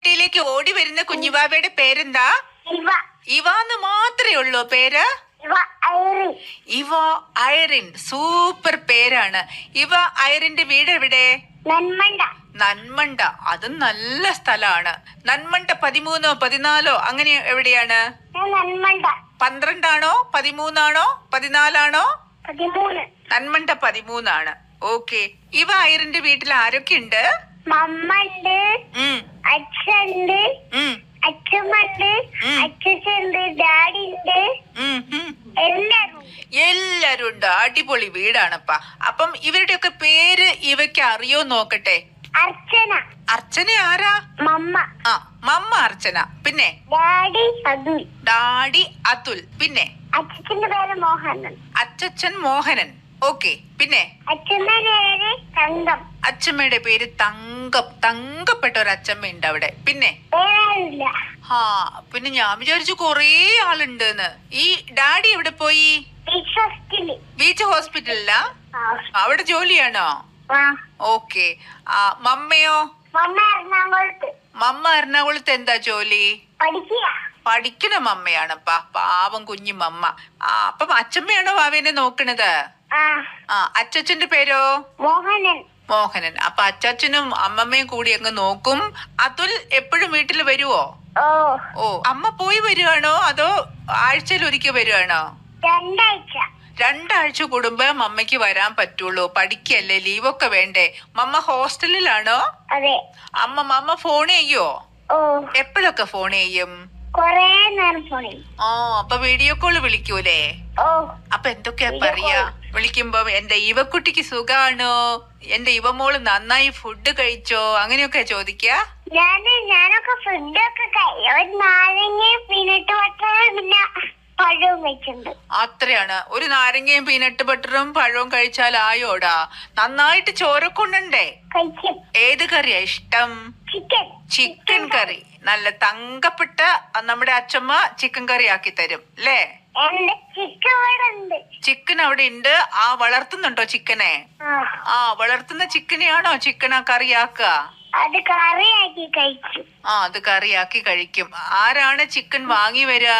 വീട്ടിലേക്ക് ഓടി വരുന്ന കുഞ്ഞുബാബയുടെ പേരെന്താ? ഇവാന്ന് മാത്രമേ ഉള്ളൂ പേര്? ഇവ ഐറിൻ. സൂപ്പർ പേരാണ്. ഇവ ഐറിന്റെ വീട് എവിടെ? നന്മണ്ട. അതും നല്ല സ്ഥലമാണ്. നന്മണ്ട 13 14 അങ്ങനെ എവിടെയാണ്? 12 13 14 നന്മണ്ട 13. ഓക്കെ. ഇവ ഐറിന്റെ വീട്ടിൽ ആരൊക്കെ ഉണ്ട്? മമ്മണ്ട്, അച്ഛണ്ട്, അച്ഛമ്മണ്ട്, അച്ഛനുണ്ട്, ഡാഡി ഉണ്ട്, എല്ലാരും ഉണ്ട്. അടിപൊളി വീടാണപ്പാ. അപ്പം ഇവരുടെയൊക്കെ പേര് ഇവയ്ക്ക് അറിയോ നോക്കട്ടെ. അർച്ചന. അർച്ചന ആരാ? മമ്മ. മമ്മ അർച്ചന. പിന്നെ ഡാഡി അതുൽ. ഡാഡി അതുൽ. പിന്നെ അച്ഛന്റെ പേര് മോഹനൻ. അച്ഛൻ മോഹനൻ. ഓക്കെ. പിന്നെ അച്ഛമ്മയുടെ പേര് തങ്കം. അച്ഛമ്മയുടെ പേര് തങ്കം. തങ്കപ്പെട്ട ഒരു അച്ഛമ്മ ഉണ്ട് അവിടെ. പിന്നെ പിന്നെ ഞാൻ വിചാരിച്ചു കൊറേ ആളുണ്ടെന്ന്. ഈ ഡാഡി എവിടെ പോയി? ബീച്ച് ഹോസ്പിറ്റലിലാ? അവിടെ ജോലിയാണോ? ഓക്കെ. മമ്മയോ? മമ്മ എറണാകുളത്ത് എന്താ ജോലി? പഠിക്കണ മമ്മയാണപ്പാ. പാവം കുഞ്ഞു മമ്മ. അപ്പം അച്ഛമ്മയാണോ വാവേനെ നോക്കണത്? അച്ഛന്റെ പേരോ? മോഹനൻ. മോഹനൻ. അപ്പൊ അച്ചാച്ചനും അമ്മമ്മയും കൂടി അങ്ങ് നോക്കും. അതുൽ എപ്പോഴും വീട്ടിൽ വരുവോ? ഓ. അമ്മ പോയി വരുവാണോ അതോ ആഴ്ചയിൽ ഒരിക്കൽ വരുവാണോ? 2 ആഴ്ച കൂടുമ്പോ മമ്മയ്ക്ക് വരാൻ പറ്റുള്ളൂ. പഠിക്കല്ലേ, ലീവൊക്കെ വേണ്ടേ? മമ്മ ഹോസ്റ്റലിലാണോ? മമ്മ ഫോൺ ചെയ്യോ? എപ്പോഴൊക്കെ ഫോൺ ചെയ്യും? അപ്പൊ വീഡിയോ കോള് വിളിക്കൂലേ? അപ്പൊ എന്തൊക്കെയാ പറയാ വിളിക്കുമ്പോ? എന്റെ ഇവക്കുട്ടിക്ക് സുഖാണോ? എന്റെ ഇവമോള് നന്നായി ഫുഡ് കഴിച്ചോ? അങ്ങനെയൊക്കെ ചോദിക്ക? ഞാനൊക്കെ ഫുഡൊക്കെ അത്രയാണ്. ഒരു നാരങ്ങയും പീനട്ട് ബട്ടറും പഴവും കഴിച്ചാൽ ആയോടാ? നന്നായിട്ട് ചോരക്കൊണ്ടേ. ഏത് കറിയാ ഇഷ്ടം? ചിക്കൻ കറി. നല്ല തങ്കപ്പെട്ട നമ്മുടെ അച്ഛമ്മ ചിക്കൻ കറി ആക്കി തരും അല്ലേ? ചിക്കൻ അവിടെ ഉണ്ട്. വളർത്തുന്നുണ്ടോ ചിക്കനെ? വളർത്തുന്ന ചിക്കനെയാണോ ചിക്കൻ കറിയാക്കുക? അത് കറിയാക്കി കഴിക്കും. ആരാണ് ചിക്കൻ വാങ്ങി വരിക?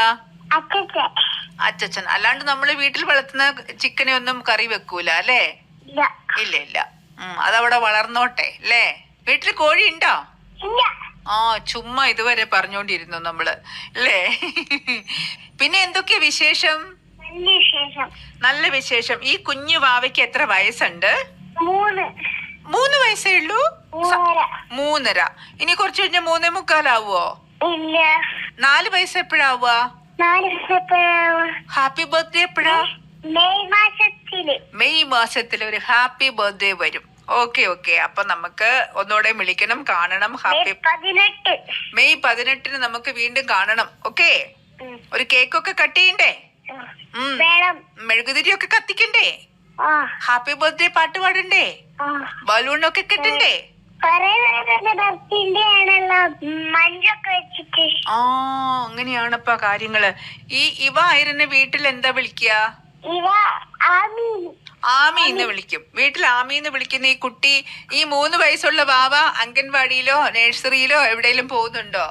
അച്ഛൻ. അല്ലാണ്ട് നമ്മള് വീട്ടിൽ വളർത്തുന്ന ചിക്കനെ ഒന്നും കറി വെക്കൂല അല്ലേ? ഇല്ല. അതവിടെ വളർന്നോട്ടെ അല്ലേ? വീട്ടിൽ കോഴി ഉണ്ടോ? ചുമ്മാ ഇതുവരെ പറഞ്ഞോണ്ടിരുന്നു നമ്മള് അല്ലേ? പിന്നെ എന്തൊക്കെയാ വിശേഷം? നല്ല വിശേഷം. ഈ കുഞ്ഞു വാവയ്ക്ക് എത്ര വയസ്സുണ്ട്? 3 വയസ്സേ ഉള്ളൂ? 3.5. ഇനി കുറച്ച് കഴിഞ്ഞ 3.25 ആവുമോ? 4 വയസ്സ് എപ്പോഴാവുക? ഹാപ്പി ബർത്ത്ഡേ എപ്പോഴാ? മെയ് മാസത്തിൽ ഒരു ഹാപ്പി ബർത്ത്ഡേ വരും. ഓക്കെ. അപ്പൊ നമുക്ക് ഒന്നുകൂടെ വിളിക്കണം, കാണണം. മെയ് 18 നമുക്ക് വീണ്ടും കാണണം. ഓക്കെ. ഒരു കേക്കൊക്കെ കട്ട് ചെയ്യണ്ടേ? മെഴുകുതിരിയൊക്കെ കത്തിക്കണ്ടേ? ഹാപ്പി ബർത്ത്ഡേ പാട്ട് പാടണ്ടേ? ബലൂണൊക്കെ കെട്ടണ്ടേ? അങ്ങനെയാണപ്പാ കാര്യങ്ങള്. ഈ ഇവ ഐറിനെ വീട്ടിൽ എന്താ വിളിക്കുക? ആമിന്ന് വിളിക്കും. വീട്ടിൽ ആമിന്ന് വിളിക്കുന്ന ഈ കുട്ടി, ഈ 3 വയസ്സുള്ള വാവ അംഗൻവാടിയിലോ നഴ്സറിയിലോ എവിടെയെങ്കിലും പോകുന്നുണ്ടോ?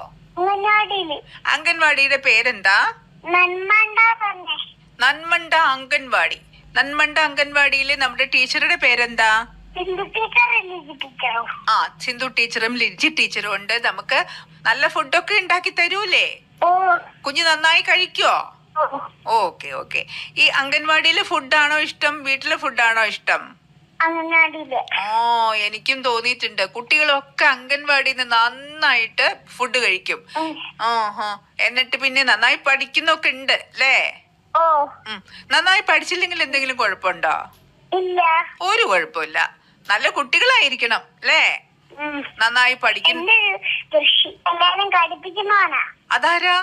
അംഗൻവാടിയുടെ പേരെന്താ? നന്മണ്ട അംഗൻവാടി. നന്മണ്ട അംഗൻവാടിയിലെ നമ്മുടെ ടീച്ചറുടെ പേരെന്താ? സിന്ധു ടീച്ചറും ലിജി ടീച്ചറും ഉണ്ട്. നമുക്ക് നല്ല ഫുഡൊക്കെ ഉണ്ടാക്കി തരൂലേ? കുഞ്ഞ് നന്നായി കഴിക്കോ? ഓക്കെ. ഈ അംഗൻവാടിയിലെ ഫുഡാണോ ഇഷ്ടം, വീട്ടിലെ ഫുഡാണോ ഇഷ്ടം? എനിക്കും തോന്നിയിട്ടുണ്ട്. കുട്ടികളൊക്കെ അംഗൻവാടിയിൽ നിന്ന് നന്നായിട്ട് ഫുഡ് കഴിക്കും. എന്നിട്ട് പിന്നെ നന്നായി പഠിക്കുന്നൊക്കെ ഉണ്ട് അല്ലേ? നന്നായി പഠിച്ചില്ലെങ്കിൽ എന്തെങ്കിലും കുഴപ്പമുണ്ടോ? ഒരു കുഴപ്പമില്ല. നല്ല കുട്ടികളായിരിക്കണം അല്ലേ? നന്നായി പഠിക്കും. അതാരാ?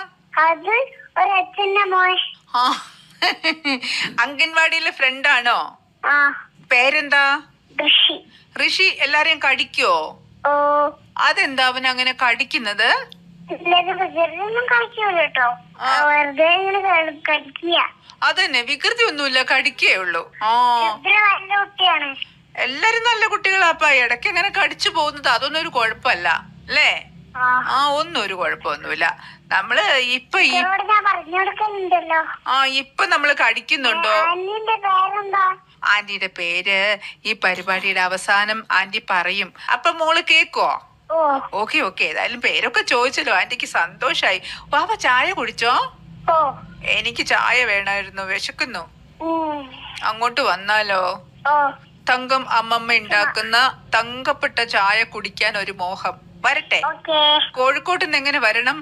അംഗൻവാടിയിലെ ഫ്രണ്ടാണോ? പേരെന്താ? ഋഷി. എല്ലാരെയും കടിക്കോ? അതെന്താ അവൻ അങ്ങനെ കടിക്കുന്നത്? അതന്നെ, വികൃതി ഒന്നുമില്ല, കടിക്കേ ഉള്ളൂ. എല്ലാരും നല്ല കുട്ടികളാപ്പാ. ഇടയ്ക്ക് അങ്ങനെ കടിച്ചു പോകുന്നത് അതൊന്നും ഒരു കുഴപ്പമല്ല അല്ലേ? ആ ഒന്നും ഒരു കുഴപ്പമൊന്നുമില്ല. നമ്മള് ഇപ്പൊ ഞാൻ പറഞ്ഞു കൊടുക്കുന്നുണ്ടല്ലോ. ഇപ്പൊ നമ്മള് കടിക്കുന്നുണ്ടോ? ആന്റിന്റെ പേരെന്താ? ആന്റിയുടെ പേര് ഈ പരിപാടിയുടെ അവസാനം ആന്റി പറയും. അപ്പൊ മോള് കേക്കോ? Okay okay. ഏതായാലും പേരൊക്കെ ചോദിച്ചല്ലോ, ആന്റിക്ക് സന്തോഷായി. വാവ ചായ കുടിച്ചോ? എനിക്ക് ചായ വേണമായിരുന്നു, വിശക്കുന്നു. അങ്ങോട്ട് വന്നാലോ? തങ്കം അമ്മമ്മ ഉണ്ടാക്കുന്ന തങ്കപ്പെട്ട ചായ കുടിക്കാൻ ഒരു മോഹം. വരട്ടെ? കോഴിക്കോട്ട് നിന്ന് എങ്ങനെ വരണം?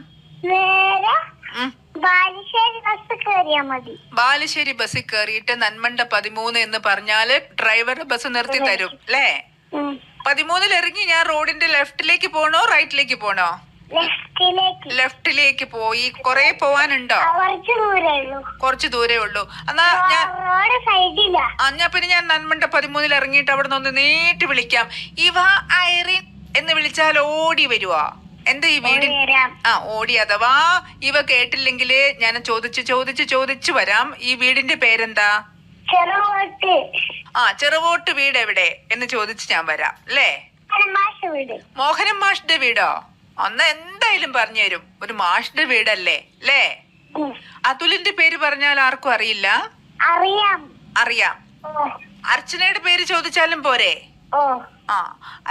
ബാലുശ്ശേരി ബസ്സിൽ കയറിയിട്ട് നന്മണ്ട 13 എന്ന് പറഞ്ഞാല് ഡ്രൈവർ ബസ് നിർത്തി തരും അല്ലേ? 13 ഇറങ്ങി ഞാൻ റോഡിന്റെ ലെഫ്റ്റിലേക്ക് പോണോ റൈറ്റിലേക്ക് പോണോ? ലെഫ്റ്റിലേക്ക് പോയി. കൊറേ പോവാനുണ്ടോ? കുറച്ച് ദൂരേ ഉള്ളൂ. എന്നാ ഞാൻ പിന്നെ ഞാൻ നന്മണ്ട 13 ഇറങ്ങിയിട്ട് അവിടെ നിന്ന് നീട്ടി വിളിക്കാം. ഇവ ഐറിൻ എന്ന് വിളിച്ചാൽ ഓടി വരുവാ? എന്താ ഈ വീട്? ഓടി. അഥവാ ഇവ കേട്ടില്ലെങ്കില് ഞാൻ ചോദിച്ചു വരാം. ഈ വീടിന്റെ പേരെന്താ? ചെറുവോട്ട് വീട് എവിടെ എന്ന് ചോദിച്ച് ഞാൻ വരാം അല്ലേ? മോഹനൻ മാഷിന്റെ വീടോ? അന്ന് എന്തായാലും പറഞ്ഞു തരും. ഒരു മാഷിന്റെ വീടല്ലേ അല്ലേ? അതുലിന്റെ പേര് പറഞ്ഞാൽ ആർക്കും അറിയില്ല. അറിയാം. അർച്ചനയുടെ പേര് ചോദിച്ചാലും പോരെ?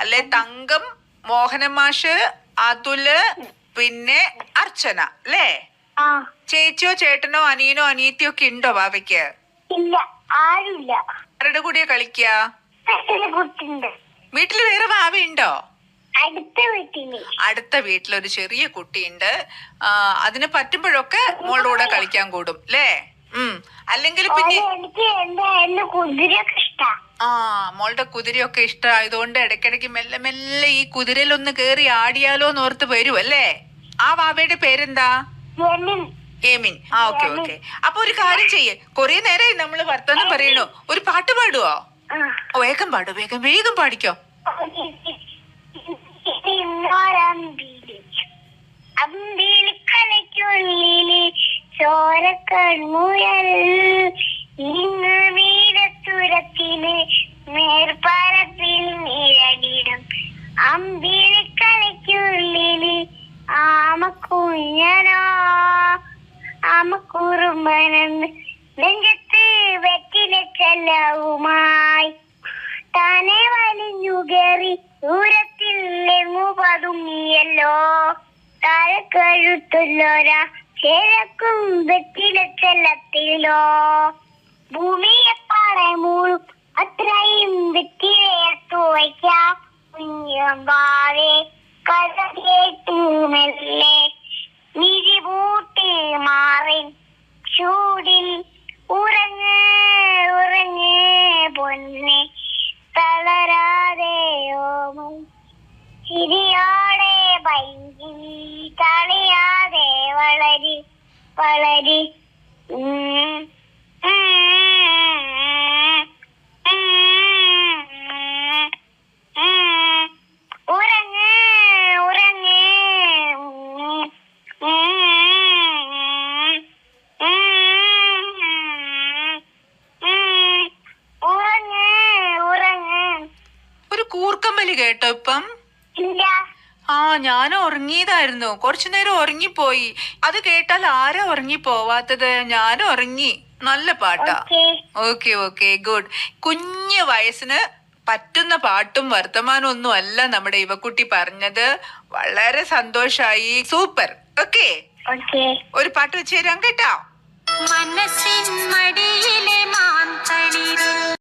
അല്ലെ? തങ്കം, മോഹനൻ മാഷ്, അതുല്, പിന്നെ അർച്ചന അല്ലേ? ചേച്ചിയോ ചേട്ടനോ അനിയനോ അനിയത്തിയോ ഒക്കെ ഉണ്ടോ ബാവയ്ക്ക്? ആരുമില്ല. ആരുടെ കൂടിയാ കളിക്കാ? വീട്ടില് വേറെ വാവയുണ്ടോ? അടുത്ത വീട്ടിലൊരു ചെറിയ കുട്ടിയുണ്ട്. അതിന് പറ്റുമ്പോഴൊക്കെ മോളുടെ കൂടെ കളിക്കാൻ കൂടും അല്ലേ? അല്ലെങ്കിൽ പിന്നെ മോളുടെ കുതിരയൊക്കെ ഇഷ്ടമായതുകൊണ്ട് ഇടയ്ക്കിടയ്ക്ക് മെല്ലെ മെല്ലെ ഈ കുതിരയിലൊന്ന് കേറി ആടിയാലോ എന്നോർത്ത് വരും അല്ലേ? ആ വാവയുടെ പേരെന്താ? ഏമിൻ. Okay okay. അപ്പൊ ഒരു കാര്യം ചെയ്യേ, കൊറേ നേരമായി നമ്മള് വർത്തമാനം പറയണോ, ഒരു പാട്ട് പാടുവോ? വേഗം പാടോ, വേഗം പാടിക്കോ. അമ്പിളിക്കലയ്ക്കുള്ളില് ചോരക്കൺമുയൽ ഇന്ന് വീരത്തുരത്തില് മേൽപ്പരപ്പിൽ നിഴലിടും. അമ്പിളിക്കലയ്ക്കുള്ളില് ആമക്കുഞ്ഞനോ ആമക്കുറുമ്പനെന്ന് നെഞ്ചത്ത് വെറ്റില ചെല്ലവുമായി താനെ വലിഞ്ഞു കയറി ദൂരത്തിൽ എങ്ങു പതുങ്ങിയല്ലോ. താഴെ കഴുത്തുള്ളോരാ ചേരക്കും വെറ്റില ചെല്ലത്തിലോ. ഭൂമിയെപ്പാടെ മൂളും അത്രയും വെറ്റിലയെടുത്തു വയ്ക്കാം. കുഞ്ഞമ്പാവേ കഥ കേട്ടു മെല്ലെ നിരിപൂട്ടി മാറി ചൂടിൽ ഉറങ്ങ് പൊന്നെ തളരാതെയോമോ ചിരിയോടെ ഭംഗി തളിയാതെ വളരി ഒരു കൂർക്കമ്പലി കേട്ടോ ഇപ്പം? ഞാൻ ഉറങ്ങിയതായിരുന്നു, കുറച്ചു നേരം ഉറങ്ങിപ്പോയി. അത് കേട്ടാൽ ആരാ ഉറങ്ങി പോവാത്തത്? ഞാൻ ഉറങ്ങി. നല്ല പാട്ടാ. Okay okay good. കുഞ്ഞു വയസ്സിന് പറ്റുന്ന പാട്ടും വർത്തമാനം ഒന്നും അല്ല നമ്മുടെ ഇവക്കുട്ടി പറഞ്ഞത്. വളരെ സന്തോഷായി. സൂപ്പർ. ഓക്കെ, ഒരു പാട്ട് വെച്ച് തരാം കേട്ടോ. മനസ്സിൻ മടി